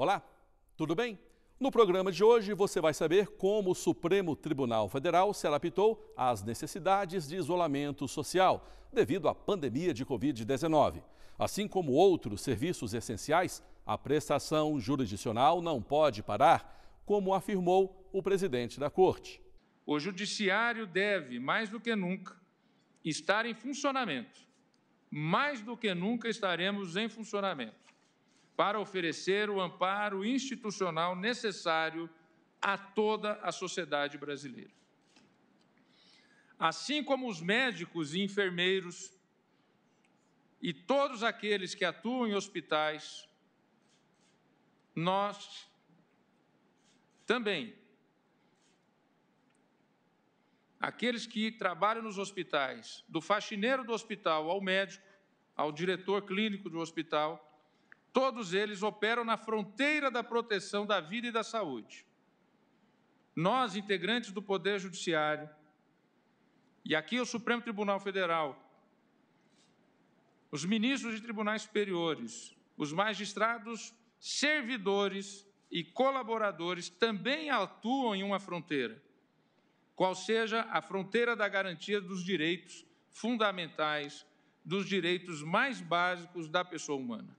Olá, tudo bem? No programa de hoje você vai saber como o Supremo Tribunal Federal se adaptou às necessidades de isolamento social devido à pandemia de Covid-19. Assim como outros serviços essenciais, a prestação jurisdicional não pode parar, como afirmou o presidente da Corte. O Judiciário deve, mais do que nunca, estar em funcionamento. Mais do que nunca estaremos em funcionamento para oferecer o amparo institucional necessário a toda a sociedade brasileira. Assim como os médicos e enfermeiros e todos aqueles que atuam em hospitais, nós também, aqueles que trabalham nos hospitais, do faxineiro do hospital ao médico, ao diretor clínico do hospital, todos eles operam na fronteira da proteção da vida e da saúde. Nós, integrantes do Poder Judiciário, e aqui o Supremo Tribunal Federal, os ministros de tribunais superiores, os magistrados, servidores e colaboradores também atuam em uma fronteira, qual seja a fronteira da garantia dos direitos fundamentais, dos direitos mais básicos da pessoa humana.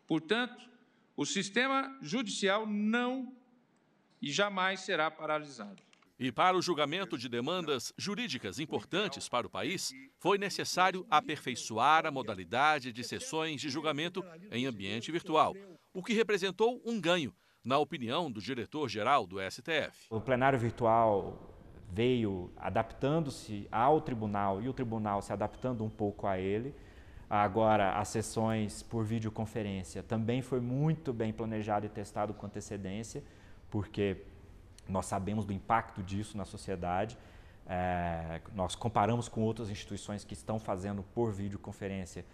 Portanto, o sistema judicial não e jamais será paralisado. E para o julgamento de demandas jurídicas importantes para o país, foi necessário aperfeiçoar a modalidade de sessões de julgamento em ambiente virtual, o que representou um ganho, na opinião do diretor-geral do STF. O plenário virtual veio adaptando-se ao tribunal e o tribunal se adaptando um pouco a ele. Agora, as sessões por videoconferência também foi muito bem planejado e testado com antecedência, porque nós sabemos do impacto disso na sociedade. Nós comparamos com outras instituições que estão fazendo por videoconferência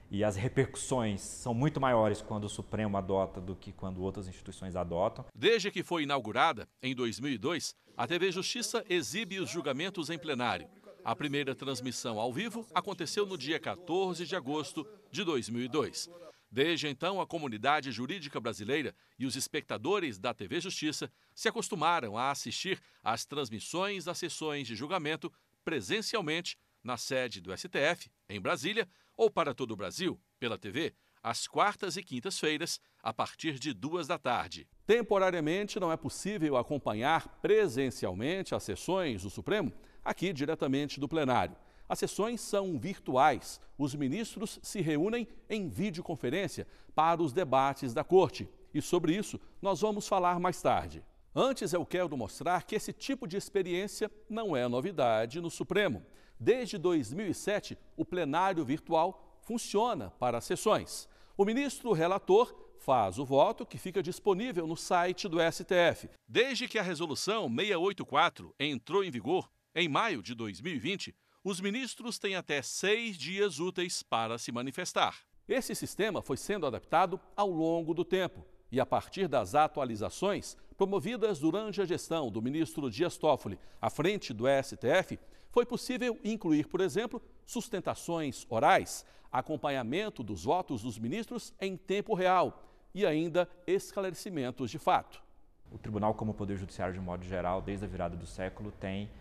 e as repercussões são muito maiores quando o Supremo adota do que quando outras instituições adotam. Desde que foi inaugurada, em 2002, a TV Justiça exibe os julgamentos em plenário. A primeira transmissão ao vivo aconteceu no dia 14 de agosto de 2002. Desde então, a comunidade jurídica brasileira e os espectadores da TV Justiça se acostumaram a assistir às transmissões das sessões de julgamento presencialmente na sede do STF, em Brasília, ou para todo o Brasil, pela TV, às quartas e quintas-feiras, a partir de 14h. Temporariamente, não é possível acompanhar presencialmente as sessões do Supremo aqui diretamente do plenário. As sessões são virtuais. Os ministros se reúnem em videoconferência para os debates da Corte. E sobre isso nós vamos falar mais tarde. Antes, eu quero mostrar que esse tipo de experiência não é novidade no Supremo. Desde 2007, o plenário virtual funciona para as sessões. O ministro relator faz o voto que fica disponível no site do STF. Desde que a resolução 684 entrou em vigor, em maio de 2020, os ministros têm até 6 dias úteis para se manifestar. Esse sistema foi sendo adaptado ao longo do tempo e, a partir das atualizações promovidas durante a gestão do ministro Dias Toffoli à frente do STF, foi possível incluir, por exemplo, sustentações orais, acompanhamento dos votos dos ministros em tempo real e ainda esclarecimentos de fato. O Tribunal, como Poder Judiciário de modo geral, desde a virada do século, tem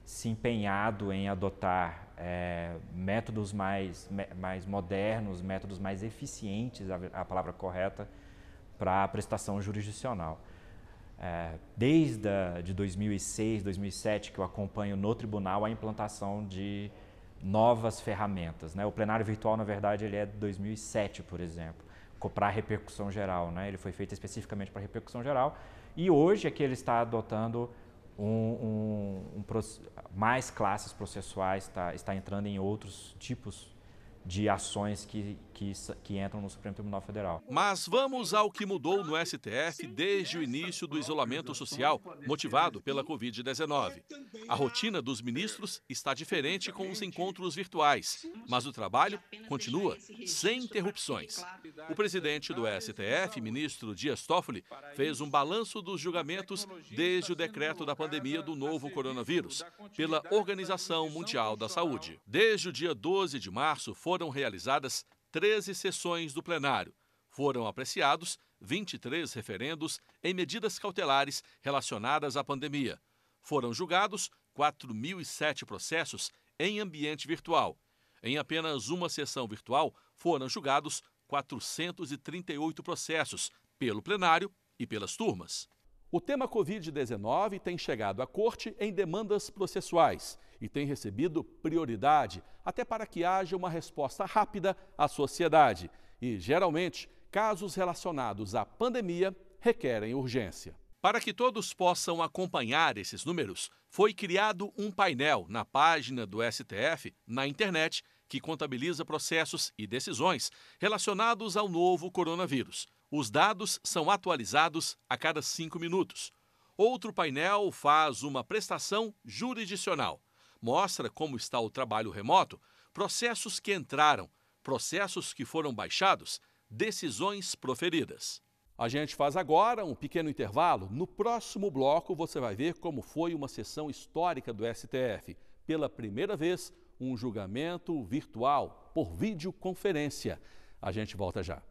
se empenhado em adotar métodos mais modernos, métodos mais eficientes, a palavra correta, para a prestação jurisdicional. Desde de 2006, 2007, que eu acompanho no tribunal a implantação de novas ferramentas, né? O plenário virtual, na verdade, ele é de 2007, por exemplo, para a repercussão geral, né? Ele foi feito especificamente para a repercussão geral e hoje é que ele está adotando mais classes processuais, está entrando em outros tipos de ações que entram no Supremo Tribunal Federal. Mas vamos ao que mudou no STF desde o início do isolamento social, motivado pela Covid-19. A rotina dos ministros está diferente com os encontros virtuais, mas o trabalho continua sem interrupções. O presidente do STF, ministro Dias Toffoli, fez um balanço dos julgamentos desde o decreto da pandemia do novo coronavírus, pela Organização Mundial da Saúde. Desde o dia 12 de março, foram realizadas 13 sessões do plenário. Foram apreciados 23 referendos em medidas cautelares relacionadas à pandemia. Foram julgados 4.007 processos em ambiente virtual. Em apenas uma sessão virtual, foram julgados 438 processos pelo plenário e pelas turmas. O tema Covid-19 tem chegado à Corte em demandas processuais e tem recebido prioridade, até para que haja uma resposta rápida à sociedade. E, geralmente, casos relacionados à pandemia requerem urgência. Para que todos possam acompanhar esses números, foi criado um painel na página do STF, na internet, que contabiliza processos e decisões relacionados ao novo coronavírus. Os dados são atualizados a cada 5 minutos. Outro painel faz uma prestação jurisdicional. Mostra como está o trabalho remoto, processos que entraram, processos que foram baixados, decisões proferidas. A gente faz agora um pequeno intervalo. No próximo bloco você vai ver como foi uma sessão histórica do STF. Pela primeira vez, um julgamento virtual por videoconferência. A gente volta já.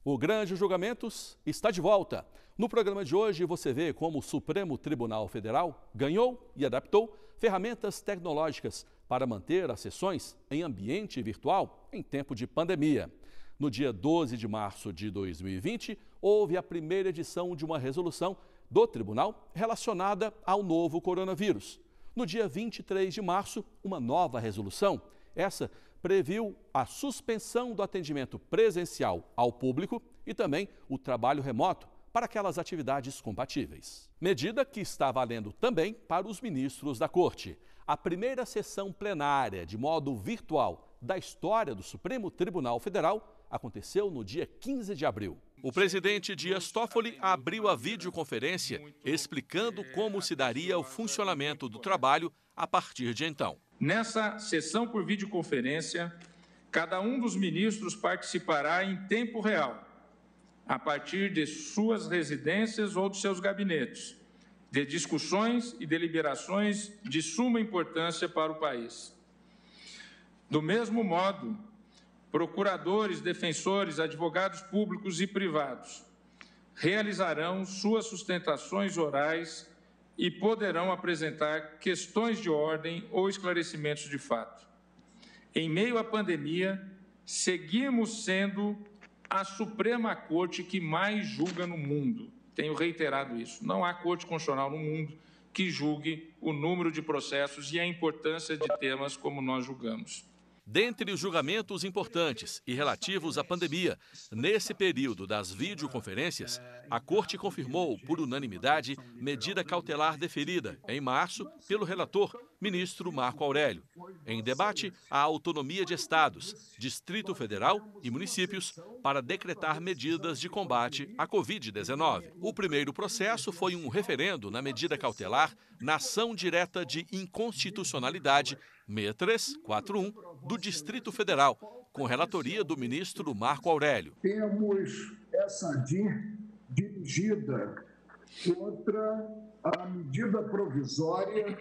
O Grande Julgamentos está de volta. No programa de hoje você vê como o Supremo Tribunal Federal ganhou e adaptou ferramentas tecnológicas para manter as sessões em ambiente virtual em tempo de pandemia. No dia 12 de março de 2020, houve a primeira edição de uma resolução do tribunal relacionada ao novo coronavírus. No dia 23 de março, uma nova resolução. Essa previu a suspensão do atendimento presencial ao público e também o trabalho remoto para aquelas atividades compatíveis. Medida que está valendo também para os ministros da Corte. A primeira sessão plenária de modo virtual da história do Supremo Tribunal Federal aconteceu no dia 15 de abril. O presidente Dias Toffoli abriu a videoconferência explicando como se daria o funcionamento do trabalho a partir de então. Nessa sessão por videoconferência, cada um dos ministros participará em tempo real, a partir de suas residências ou dos seus gabinetes, de discussões e deliberações de suma importância para o país. Do mesmo modo, procuradores, defensores, advogados públicos e privados realizarão suas sustentações orais e poderão apresentar questões de ordem ou esclarecimentos de fato. Em meio à pandemia, seguimos sendo a Suprema Corte que mais julga no mundo. Tenho reiterado isso. Não há Corte Constitucional no mundo que julgue o número de processos e a importância de temas como nós julgamos. Dentre os julgamentos importantes e relativos à pandemia, nesse período das videoconferências, a Corte confirmou, por unanimidade, medida cautelar deferida, em março, pelo relator, ministro Marco Aurélio. Em debate, a autonomia de estados, Distrito Federal e municípios para decretar medidas de combate à Covid-19. O primeiro processo foi um referendo na medida cautelar na ação direta de inconstitucionalidade 6341 do Distrito Federal, com relatoria do ministro Marco Aurélio. Temos essa DIN dirigida contra a medida provisória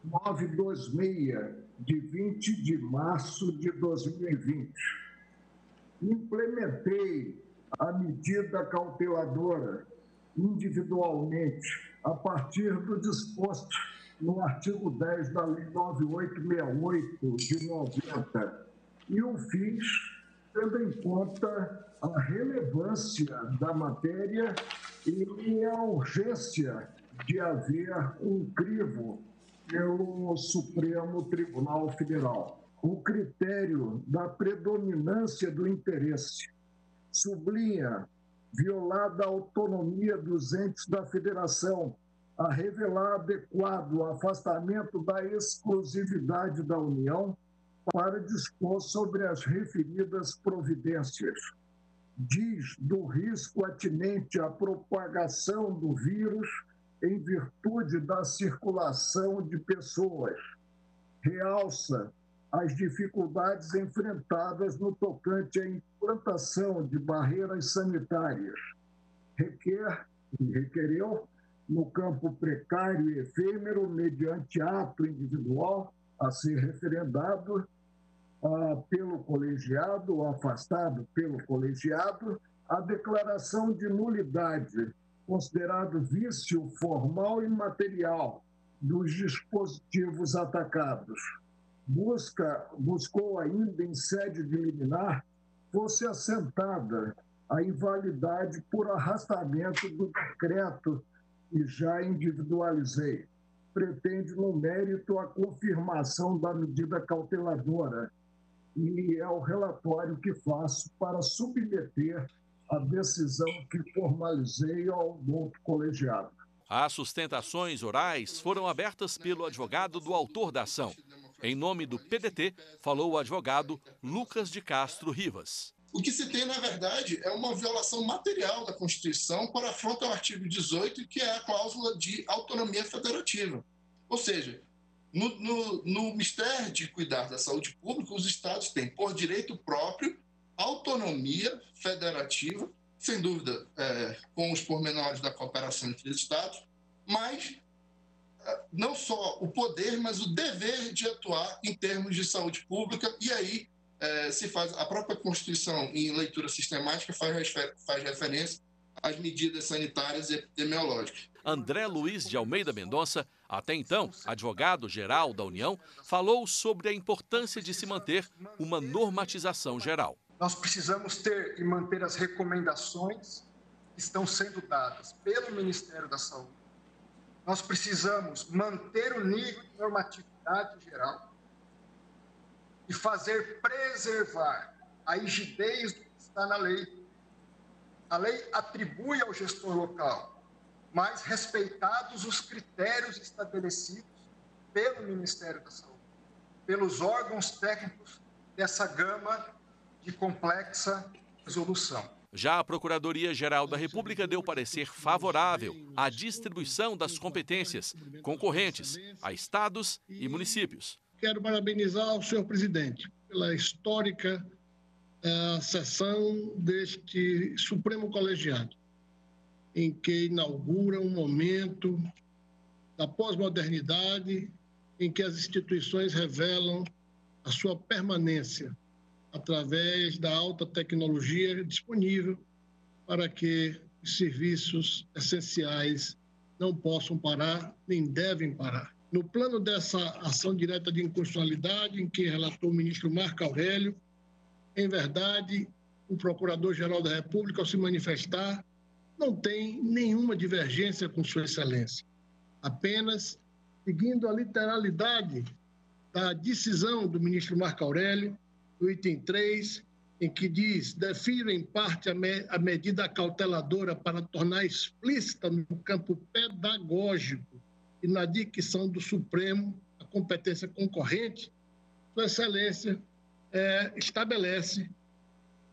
926, de 20 de março de 2020. Implementei a medida cauteladora individualmente a partir do disposto no artigo 10 da Lei 9868 de 90, e o fiz tendo em conta a relevância da matéria e a urgência de haver um crivo pelo Supremo Tribunal Federal. O critério da predominância do interesse sublinha violada a autonomia dos entes da Federação, a revelar adequado afastamento da exclusividade da União para dispor sobre as referidas providências. Diz do risco atinente à propagação do vírus em virtude da circulação de pessoas. Realça as dificuldades enfrentadas no tocante à implantação de barreiras sanitárias. Requereu no campo precário e efêmero, mediante ato individual a ser referendado pelo colegiado ou afastado pelo colegiado, a declaração de nulidade, considerado vício formal e material dos dispositivos atacados. Buscou ainda, em sede de liminar, fosse assentada a invalidade por arrastamento do decreto que já individualizei. Pretende, no mérito, a confirmação da medida cauteladora, e é o relatório que faço para submeter a decisão que formalizei ao outro colegiado. As sustentações orais foram abertas pelo advogado do autor da ação. Em nome do PDT, falou o advogado Lucas de Castro Rivas. O que se tem, na verdade, é uma violação material da Constituição por afronta ao artigo 18, que é a cláusula de autonomia federativa. Ou seja, no mistério de cuidar da saúde pública, os estados têm, por direito próprio, autonomia federativa, sem dúvida, com os pormenores da cooperação entre os estados, mas não só o poder, mas o dever de atuar em termos de saúde pública, e aí se faz a própria Constituição, em leitura sistemática, faz referência às medidas sanitárias e epidemiológicas. André Luiz de Almeida Mendonça, até então advogado-geral da União, falou sobre a importância de se manter uma normatização geral. Nós precisamos ter e manter as recomendações que estão sendo dadas pelo Ministério da Saúde. Nós precisamos manter o nível de normatividade geral e preservar a rigidez do que está na lei. A lei atribui ao gestor local, mas respeitados os critérios estabelecidos pelo Ministério da Saúde, pelos órgãos técnicos dessa gama de complexa resolução. Já a Procuradoria-Geral da República deu parecer favorável à distribuição das competências concorrentes a estados e municípios. Quero parabenizar o senhor presidente pela histórica sessão deste Supremo Colegiado, em que inaugura um momento da pós-modernidade em que as instituições revelam a sua permanência através da alta tecnologia disponível para que os serviços essenciais não possam parar, nem devem parar. No plano dessa ação direta de inconstitucionalidade, em que relatou o ministro Marco Aurélio, em verdade, o Procurador-Geral da República, ao se manifestar, não tem nenhuma divergência com Sua Excelência. Apenas, seguindo a literalidade da decisão do ministro Marco Aurélio, no item 3, em que diz: defiro em parte a medida cauteladora para tornar explícita no campo pedagógico e na dicção do Supremo a competência concorrente, Sua Excelência estabelece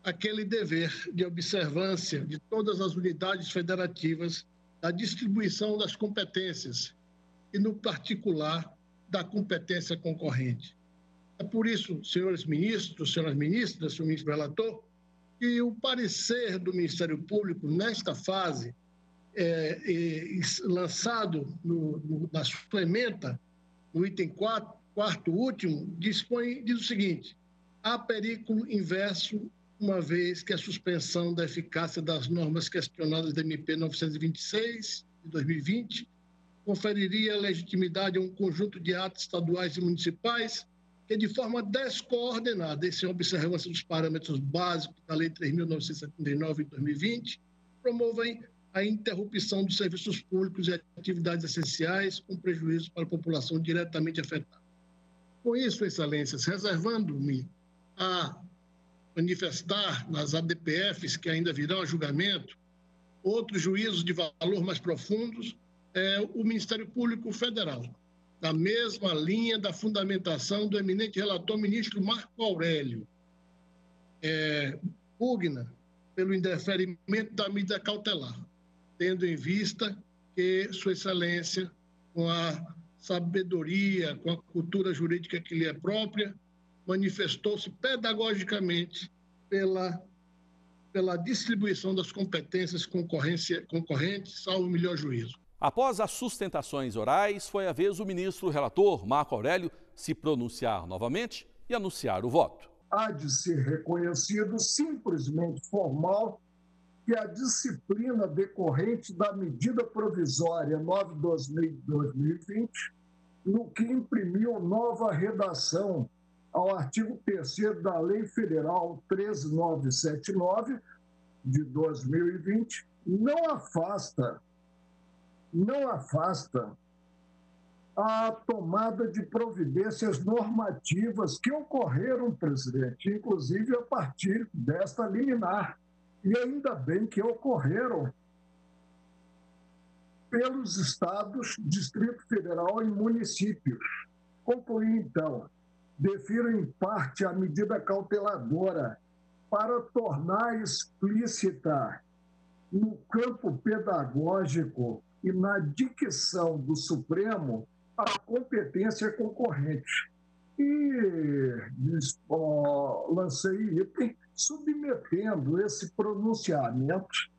aquele dever de observância de todas as unidades federativas da distribuição das competências e, no particular, da competência concorrente. É por isso, senhores ministros, senhoras ministras, senhor ministro relator, que o parecer do Ministério Público, nesta fase, lançado na suplementa, no item 4º último, diz o seguinte: há perigo inverso, uma vez que a suspensão da eficácia das normas questionadas da MP 926, de 2020, conferiria legitimidade a um conjunto de atos estaduais e municipais que, de forma descoordenada e sem observância dos parâmetros básicos da Lei 3.979, de 2020, promovem a interrupção dos serviços públicos e atividades essenciais com prejuízo para a população diretamente afetada. Com isso, Excelências, reservando-me a manifestar nas ADPFs que ainda virão a julgamento outros juízos de valor mais profundos, o Ministério Público Federal, na mesma linha da fundamentação do eminente relator ministro Marco Aurélio, pugna pelo indeferimento da medida cautelar, tendo em vista que Sua Excelência, com a sabedoria, com a cultura jurídica que lhe é própria, manifestou-se pedagogicamente pela distribuição das competências concorrentes, salvo o melhor juízo. Após as sustentações orais, foi a vez do ministro relator, Marco Aurélio, se pronunciar novamente e anunciar o voto. Há de ser reconhecido simplesmente formal que a disciplina decorrente da medida provisória 9/2020, no que imprimiu nova redação ao artigo 3º da Lei Federal 13979, de 2020, não afasta a tomada de providências normativas que ocorreram, presidente, inclusive a partir desta liminar. E ainda bem que ocorreram pelos estados, Distrito Federal e municípios. Concluí, então, defiro em parte a medida cauteladora para tornar explícita no campo pedagógico e na dicção do Supremo a competência concorrente. E lancei item submetendo esse pronunciamento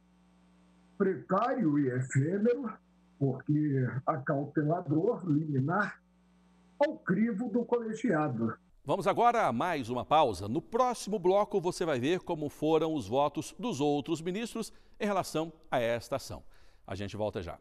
precário e efêmero, porque acautelador, liminar, ao crivo do colegiado. Vamos agora a mais uma pausa. No próximo bloco você vai ver como foram os votos dos outros ministros em relação a esta ação. A gente volta já.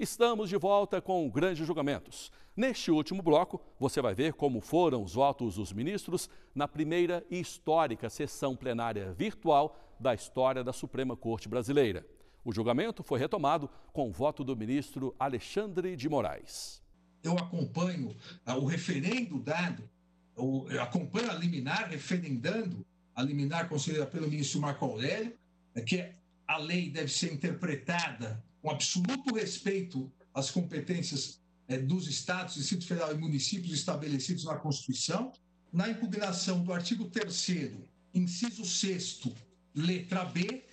Estamos de volta com Grandes Julgamentos. Neste último bloco, você vai ver como foram os votos dos ministros na primeira e histórica sessão plenária virtual da história da Suprema Corte Brasileira. O julgamento foi retomado com o voto do ministro Alexandre de Moraes. Eu acompanho o referendo dado, eu acompanho a liminar referendando, a liminar concedida pelo ministro Marco Aurélio, que a lei deve ser interpretada com absoluto respeito às competências dos estados, Distrito Federal e municípios estabelecidos na Constituição. Na impugnação do artigo 3º, inciso 6º, letra B,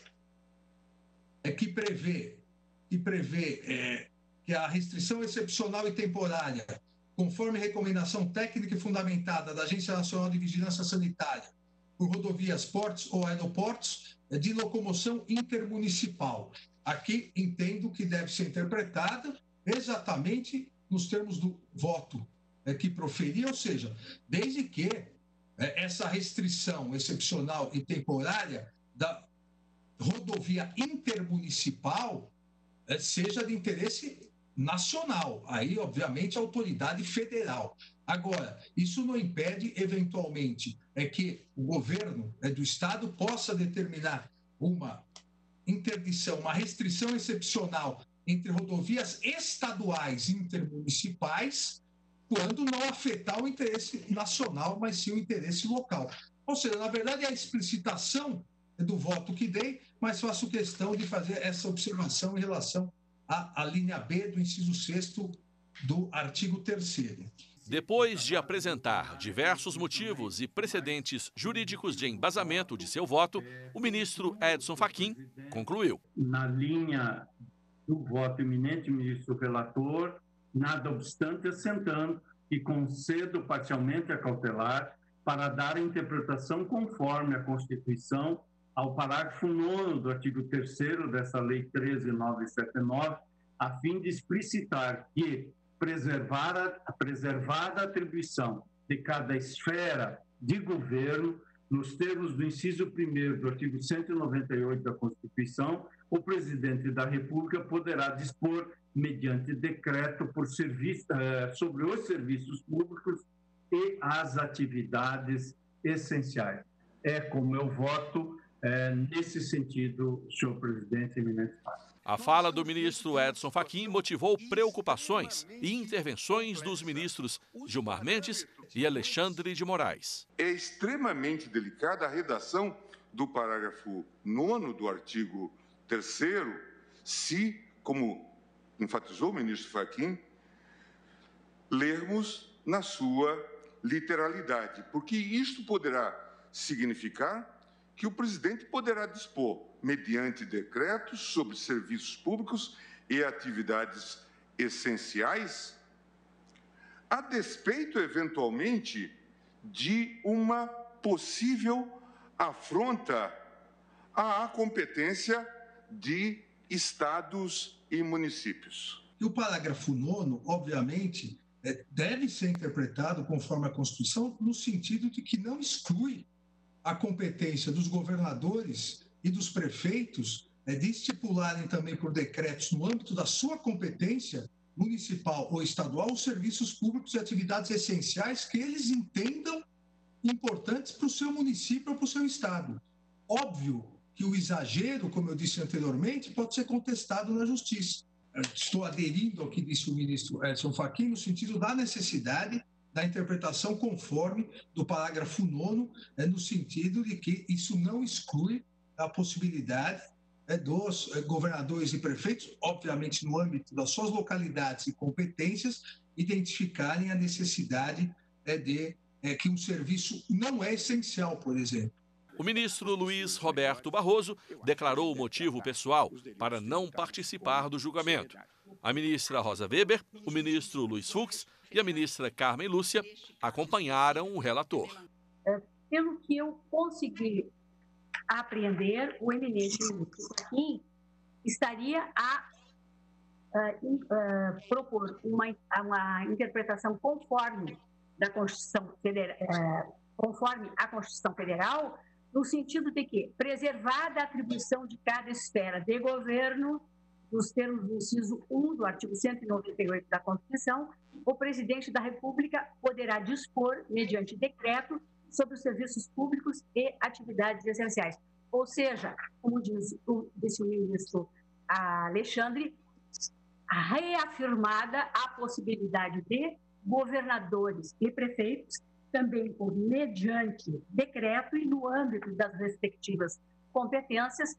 que prevê que a restrição excepcional e temporária, conforme recomendação técnica e fundamentada da Agência Nacional de Vigilância Sanitária, por rodovias, portos ou aeroportos, de locomoção intermunicipal. Aqui entendo que deve ser interpretada exatamente nos termos do voto que proferi, ou seja, desde que essa restrição excepcional e temporária da rodovia intermunicipal seja de interesse nacional, aí, obviamente, a autoridade federal. Agora, isso não impede, eventualmente, que o governo do Estado possa determinar uma interdição, uma restrição excepcional entre rodovias estaduais e intermunicipais, quando não afetar o interesse nacional, mas sim o interesse local. Ou seja, na verdade, é a explicitação do voto que dei, mas faço questão de fazer essa observação em relação à linha B do inciso 6º do artigo 3º. Depois de apresentar diversos motivos e precedentes jurídicos de embasamento de seu voto, o ministro Edson Fachin concluiu. Na linha do voto eminente, ministro relator, nada obstante, assentando que concedo parcialmente a cautelar para dar a interpretação conforme a Constituição ao parágrafo 9º do artigo 3º dessa Lei 13.979, a fim de explicitar que preservada a atribuição de cada esfera de governo, nos termos do inciso 1º do artigo 198 da Constituição, o presidente da República poderá dispor, mediante decreto, sobre os serviços públicos e as atividades essenciais. É como eu voto nesse sentido, senhor presidente, eminente Fábio. A fala do ministro Edson Fachin motivou preocupações e intervenções dos ministros Gilmar Mendes e Alexandre de Moraes. É extremamente delicada a redação do parágrafo 9º do artigo 3º, se, como enfatizou o ministro Fachin, lermos na sua literalidade, porque isto poderá significar que o presidente poderá dispor, mediante decretos sobre serviços públicos e atividades essenciais, a despeito, eventualmente, de uma possível afronta à competência de estados e municípios. E o parágrafo 9º, obviamente, deve ser interpretado conforme a Constituição, no sentido de que não exclui a competência dos governadores e dos prefeitos de estipularem também por decretos, no âmbito da sua competência municipal ou estadual, os serviços públicos e atividades essenciais que eles entendam importantes para o seu município ou para o seu estado. Óbvio que o exagero, como eu disse anteriormente, pode ser contestado na justiça. Estou aderindo ao que disse o ministro Edson Fachin, no sentido da necessidade da interpretação conforme do parágrafo 9º, no sentido de que isso não exclui a possibilidade dos governadores e prefeitos, obviamente no âmbito das suas localidades e competências, identificarem a necessidade de que um serviço não é essencial, por exemplo. O ministro Luiz Roberto Barroso declarou o motivo pessoal para não participar do julgamento. A ministra Rosa Weber, o ministro Luiz Fux e a ministra Carmen Lúcia acompanharam o relator. Pelo que eu consegui apreender, o eminente ministro Fachin estaria a propor uma interpretação conforme da Constituição Federal, conforme a Constituição Federal, no sentido de que, preservada a atribuição de cada esfera de governo, nos termos do inciso 1 do artigo 198 da Constituição, o presidente da República poderá dispor, mediante decreto, sobre os serviços públicos e atividades essenciais. Ou seja, como disse o ministro Alexandre, reafirmada a possibilidade de governadores e prefeitos, também por mediante decreto e no âmbito das respectivas competências,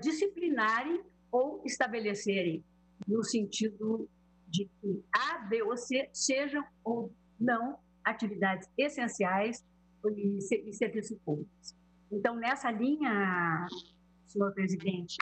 disciplinarem ou estabelecerem no sentido de que A, B ou C sejam ou não atividades essenciais e serviços públicos. Então, nessa linha, senhor presidente,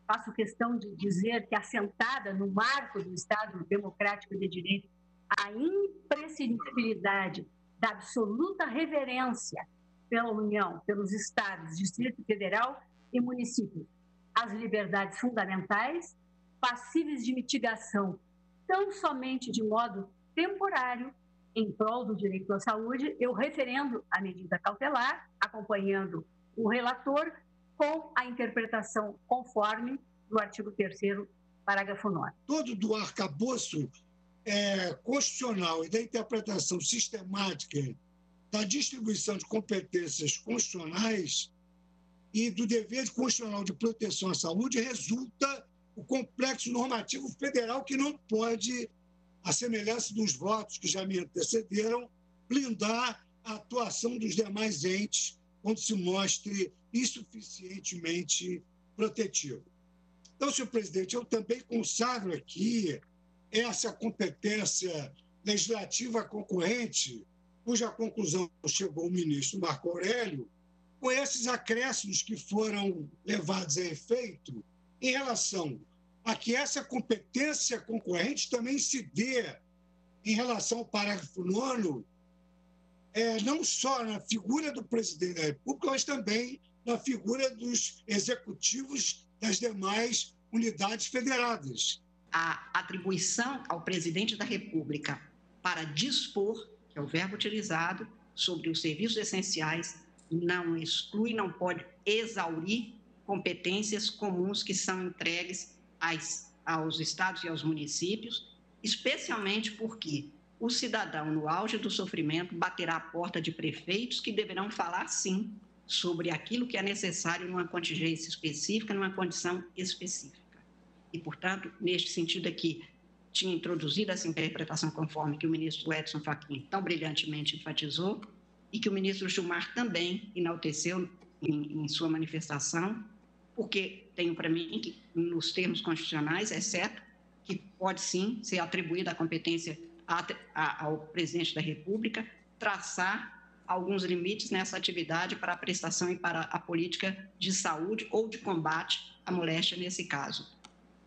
faço questão de dizer que, assentada no marco do Estado Democrático de Direito, a imprescindibilidade da absoluta reverência pela União, pelos Estados, Distrito Federal e municípios, às liberdades fundamentais, passíveis de mitigação, tão somente de modo temporário, em prol do direito à saúde, eu referendo a medida cautelar, acompanhando o relator, com a interpretação conforme do artigo 3º, parágrafo 9º. Todo do arcabouço constitucional e da interpretação sistemática da distribuição de competências constitucionais e do dever constitucional de proteção à saúde resulta o complexo normativo federal que não pode, à semelhança dos votos que já me antecederam, blindar a atuação dos demais entes quando se mostre insuficientemente protetivo. Então, senhor presidente, eu também consagro aqui essa competência legislativa concorrente, cuja conclusão chegou o ministro Marco Aurélio, com esses acréscimos que foram levados a efeito em relação a que essa competência concorrente também se dê em relação ao parágrafo 9º, não só na figura do presidente da República, mas também na figura dos executivos das demais unidades federadas. A atribuição ao presidente da República para dispor, que é o verbo utilizado, sobre os serviços essenciais, não exclui, não pode exaurir competências comuns que são entregues aos estados e aos municípios, especialmente porque o cidadão, no auge do sofrimento, baterá à porta de prefeitos que deverão falar, sim, sobre aquilo que é necessário numa contingência específica, numa condição específica. E, portanto, neste sentido aqui, tinha introduzido essa interpretação conforme que o ministro Edson Fachin tão brilhantemente enfatizou e que o ministro Gilmar também enalteceu em sua manifestação, porque tenho para mim que, nos termos constitucionais, é certo que pode sim ser atribuída a competência ao presidente da República traçar alguns limites nessa atividade para a prestação e para a política de saúde ou de combate à moléstia nesse caso.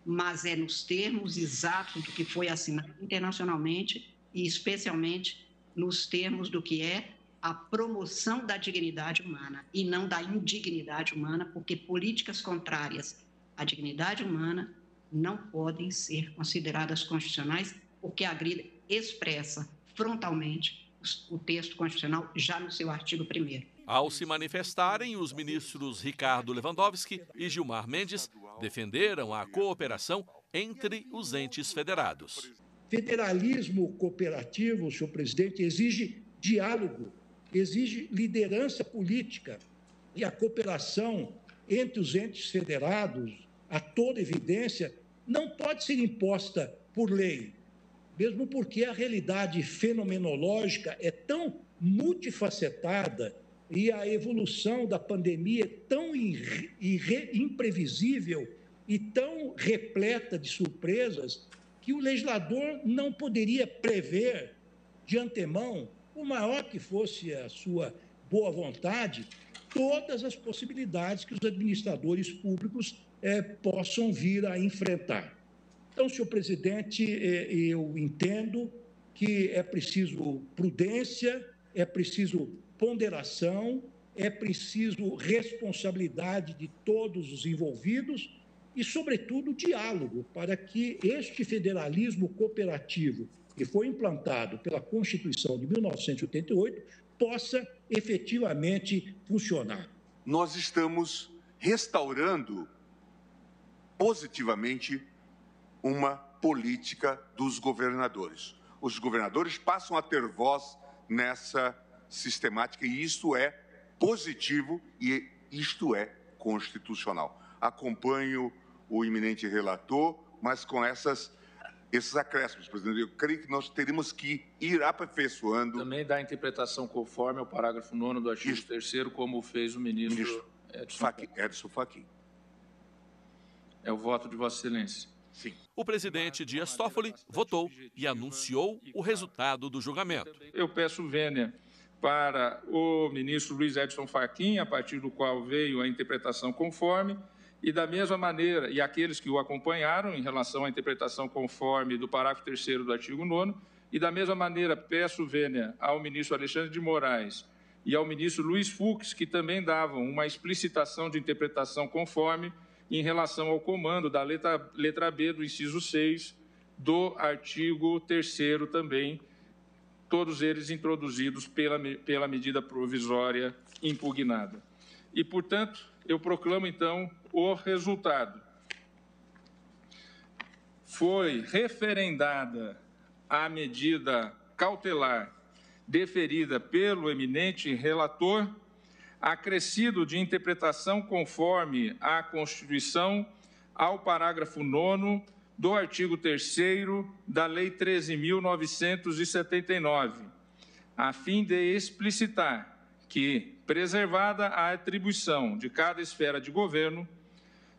mas é nos termos exatos do que foi assinado internacionalmente e especialmente nos termos do que é a promoção da dignidade humana e não da indignidade humana, porque políticas contrárias à dignidade humana não podem ser consideradas constitucionais, porque agridem expressa frontalmente o texto constitucional já no seu artigo 1º. Ao se manifestarem, os ministros Ricardo Lewandowski e Gilmar Mendes defenderam a cooperação entre os entes federados. Federalismo cooperativo, senhor presidente, exige diálogo, exige liderança política, e a cooperação entre os entes federados, a toda evidência, não pode ser imposta por lei, mesmo porque a realidade fenomenológica é tão multifacetada e a evolução da pandemia é tão imprevisível e tão repleta de surpresas que o legislador não poderia prever de antemão, por maior que fosse a sua boa vontade, todas as possibilidades que os administradores públicos possam vir a enfrentar. Então, senhor presidente, eu entendo que é preciso prudência, é preciso ponderação, é preciso responsabilidade de todos os envolvidos e, sobretudo, diálogo para que este federalismo cooperativo que foi implantado pela Constituição de 1988 possa efetivamente funcionar. Nós estamos restaurando positivamente uma política dos governadores. Os governadores passam a ter voz nessa sistemática e isto é positivo e isto é constitucional. Acompanho o eminente relator, mas com esses acréscimos, presidente. Eu creio que nós teríamos que ir aperfeiçoando. Também dá interpretação conforme ao parágrafo 9º do artigo 3º, como fez o ministro Edson Fachin. É o voto de Vossa Excelência. Sim. O presidente Dias Toffoli votou e anunciou o resultado do julgamento. Eu peço vênia para o ministro Luiz Edson Fachin, a partir do qual veio a interpretação conforme, e da mesma maneira, e aqueles que o acompanharam em relação à interpretação conforme do parágrafo 3º do artigo 9º, e da mesma maneira peço vênia ao ministro Alexandre de Moraes e ao ministro Luiz Fux, que também davam uma explicitação de interpretação conforme em relação ao comando da letra B do inciso 6 do artigo 3º também, todos eles introduzidos pela medida provisória impugnada. E, portanto, eu proclamo, então, o resultado. Foi referendada a medida cautelar deferida pelo eminente relator, acrescido de interpretação conforme à Constituição ao parágrafo 9º do artigo 3º da Lei 13.979, a fim de explicitar que, preservada a atribuição de cada esfera de governo,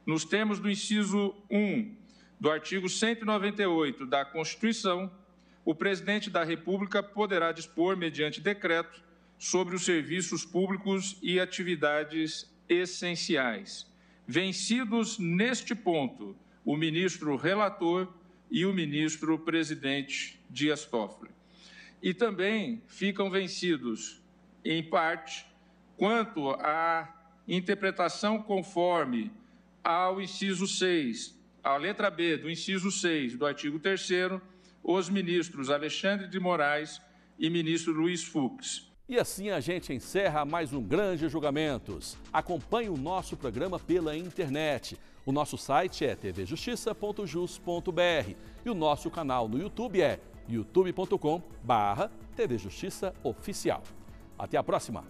nos termos do inciso 1 do artigo 198 da Constituição, o presidente da República poderá dispor, mediante decreto, sobre os serviços públicos e atividades essenciais. Vencidos neste ponto o ministro relator e o ministro presidente Dias Toffoli. E também ficam vencidos, em parte, quanto à interpretação conforme ao inciso 6, à letra B do inciso 6 do artigo 3º, os ministros Alexandre de Moraes e ministro Luiz Fux. E assim a gente encerra mais um Grande Julgamentos. Acompanhe o nosso programa pela internet. O nosso site é tvjustiça.jus.br e o nosso canal no YouTube é youtube.com/tvjustiçaoficial. Até a próxima!